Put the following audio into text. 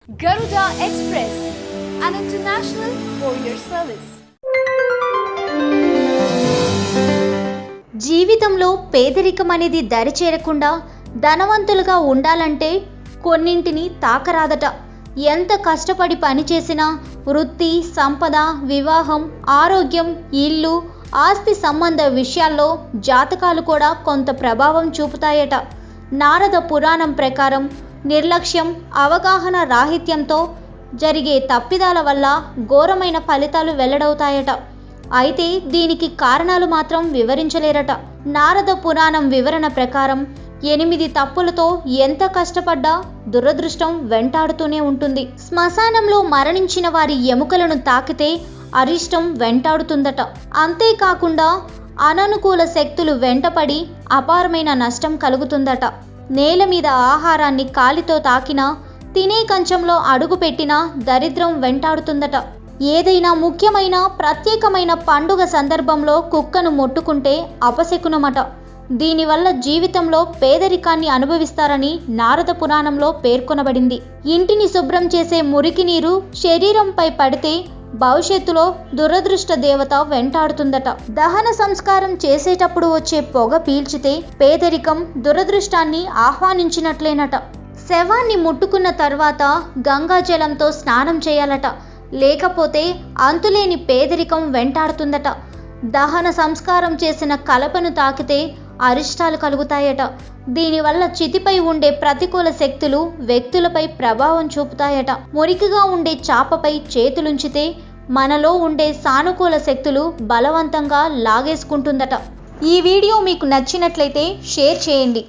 Garuda Express, an international courier service. జీవితంలో పేదరికం అనేది దరిచేరకుండా ధనవంతులుగా ఉండాలంటే కొన్నింటిని తాకరాదట. ఎంత కష్టపడి పనిచేసినా వృత్తి, సంపద, వివాహం, ఆరోగ్యం, ఇల్లు, ఆస్తి సంబంధ విషయాల్లో జాతకాలు కూడా కొంత ప్రభావం చూపుతాయట. నారద పురాణం ప్రకారం నిర్లక్ష్యం, అవగాహన రాహిత్యంతో జరిగే తప్పిదాల వల్ల ఘోరమైన ఫలితాలు వెల్లడవుతాయట. అయితే దీనికి కారణాలు మాత్రం వివరించలేరట. నారద పురాణం వివరణ ప్రకారం 8 తప్పులతో ఎంత కష్టపడ్డా దురదృష్టం వెంటాడుతూనే ఉంటుంది. శ్మశానంలో మరణించిన వారి ఎముకలను తాకితే అరిష్టం వెంటాడుతుందట. అంతేకాకుండా అననుకూల శక్తులు వెంటపడి అపారమైన నష్టం కలుగుతుందట. నేల మీద ఆహారాన్ని కాలితో తాకినా, తినే కంచంలో అడుగు పెట్టినా దరిద్రం వెంటాడుతుందట. ఏదైనా ముఖ్యమైన ప్రత్యేకమైన పండుగ సందర్భంలో కుక్కను ముట్టుకుంటే అపశకునమట. దీనివల్ల జీవితంలో పేదరికాన్ని అనుభవిస్తారని నారద పురాణంలో పేర్కొనబడింది. ఇంటిని శుభ్రం చేసే మురికి నీరు శరీరంపై పడితే భవిష్యత్తులో దురదృష్ట దేవత వెంటాడుతుందట. దహన సంస్కారం చేసేటప్పుడు వచ్చే పొగ పీల్చితే పేదరికం, దురదృష్టాన్ని ఆహ్వానించినట్లేనట. శవాన్ని ముట్టుకున్న తర్వాత గంగాజలంతో స్నానం చేయాలట. లేకపోతే అంతులేని పేదరికం వెంటాడుతుందట. దహన సంస్కారం చేసిన కలపను తాకితే అరిష్టాలు కలుగుతాయట. దీనివల్ల చితిపై ఉండే ప్రతికూల శక్తులు వ్యక్తులపై ప్రభావం చూపుతాయట. మురికిగా ఉండే చాపపై చేతులుంచితే మనలో ఉండే సానుకూల శక్తులు బలవంతంగా లాగేసుకుంటుందట. ఈ వీడియో మీకు నచ్చినట్లయితే షేర్ చేయండి.